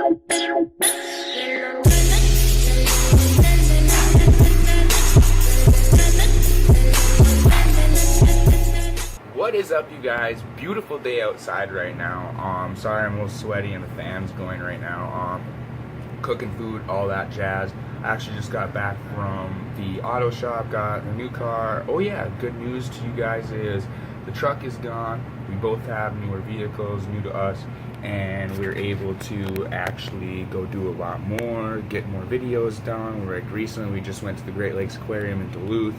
What is up, you guys? Beautiful day outside right now. Sorry I'm a little sweaty and the fan's going right now. Cooking food, all that jazz. I actually just got back from the auto shop, got a new car. Oh yeah, good news to you guys is the truck is gone. We both have newer vehicles, new to us, and we're able to actually go do a lot more, get more videos done. Like recently we just went to the Great Lakes Aquarium in Duluth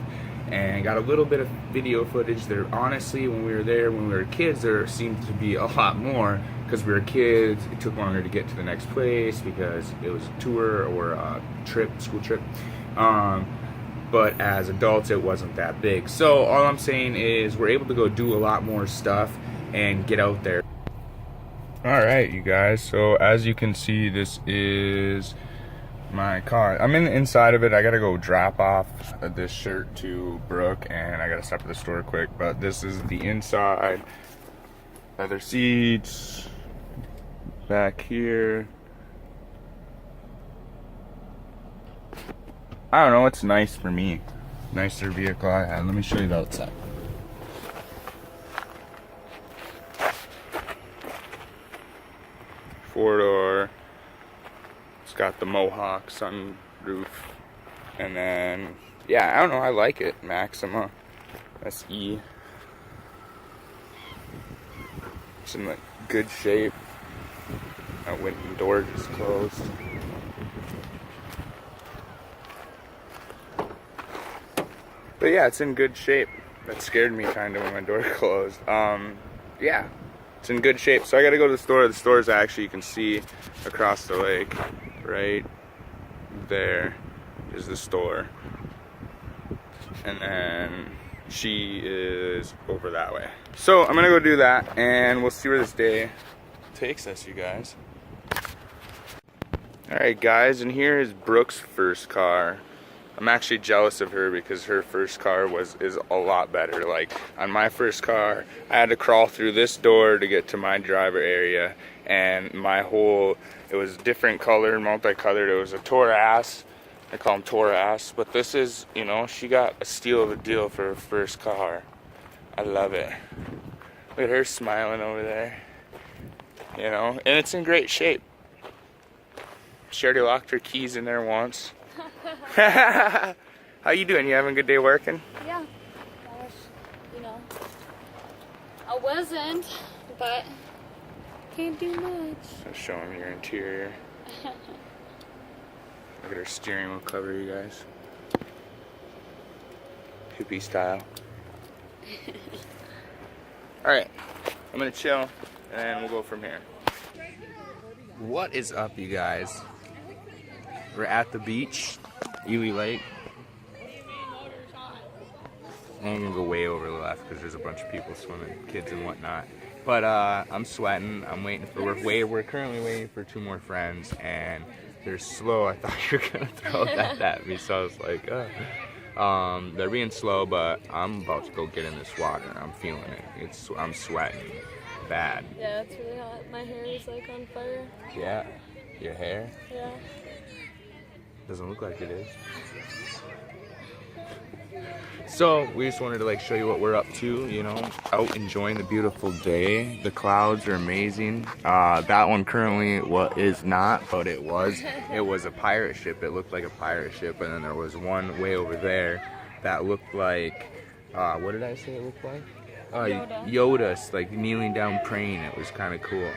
and got a little bit of video footage there. Honestly, when we were there, when we were kids, there seemed to be a lot more because we were kids. It took longer to get to the next place because it was a tour or a trip, school trip. But as adults, it wasn't that big. So all I'm saying is we're able to go do a lot more stuff and get out there. All right, you guys. So as you can see, this is my car. I'm in the inside of it. I gotta go drop off this shirt to Brooke and I gotta stop at the store quick, but this is the inside. Leather seats back here. I don't know, it's nice for me. Nicer vehicle I had. Let me show you the outside. Four-door. It's got the Mohawk sunroof. And then, yeah, I don't know, I like it. Maxima SE. It's in like good shape. That window door just closed. But yeah, it's in good shape. That scared me kind of when my door closed. Yeah, it's in good shape. So I gotta go to the store. The store is actually, you can see across the lake. Right there is the store. And then she is over that way. So I'm gonna go do that and we'll see where this day takes us, you guys. Alright guys, and here is Brooke's first car. I'm actually jealous of her because her first car is a lot better. Like on my first car, I had to crawl through this door to get to my driver area, and my whole, it was different color, multicolored. It was a Taurus. I call them Taurus, but this is, you know, she got a steal of a deal for her first car. I love it. Look at her smiling over there. You know, and it's in great shape. She already locked her keys in there once. How you doing? You having a good day working? Yeah. You know, I wasn't, but can't do much. I'm showing your interior. Look at her steering wheel cover, you guys. Hippie style. Alright, I'm gonna chill and we'll go from here. What is up, you guys? We're at the beach, Ely Lake. I'm gonna go way over the left because there's a bunch of people swimming, kids and whatnot. But I'm sweating. I'm waiting for. We're currently waiting for two more friends, and they're slow. I thought you were gonna throw that at me, so I was like, they're being slow, but I'm about to go get in this water. I'm feeling it. I'm sweating bad. Yeah, it's really hot. My hair is like on fire. Yeah, your hair. Yeah. Doesn't look like it is. So we just wanted to like show you what we're up to, you know, out enjoying the beautiful day. The clouds are amazing. That one currently is not, but it was a pirate ship. It looked like a pirate ship, and then there was one way over there that looked like, what did I say it looked like? Yoda, like kneeling down praying. It was kind of cool.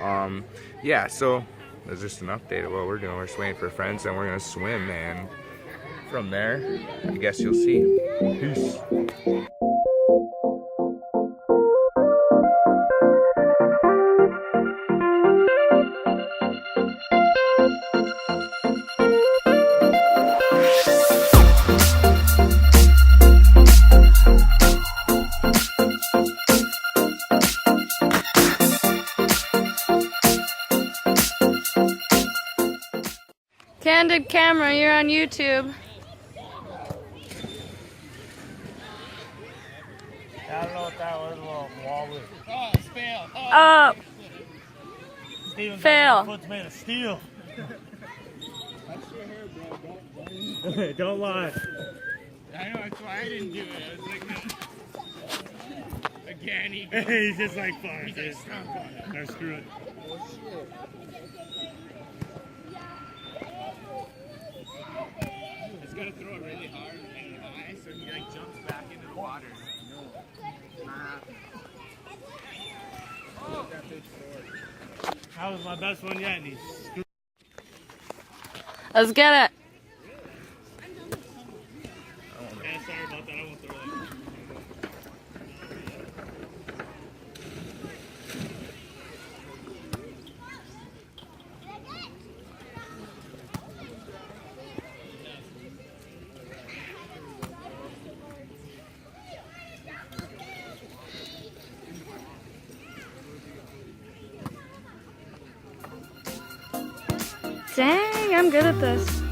Yeah, so that's just an update of what we're doing. We're just waiting for friends and we're gonna swim, and from there, I guess you'll see. Peace. Candid camera, you're on YouTube. I don't know what that was, a little walrus. Fail. Steven's Fail. foot's made of steel. Don't lie. I know, that's why I didn't do it. I was like, again, He's just like, fuck he's it. like, stomp on it. No, screw it. He's got to throw it really hard and high so he like jumps back into the water. That was my best one yet, and he's screwed. Let's get it. Yeah, sorry about that. I won't throw that. Dang, I'm good at this.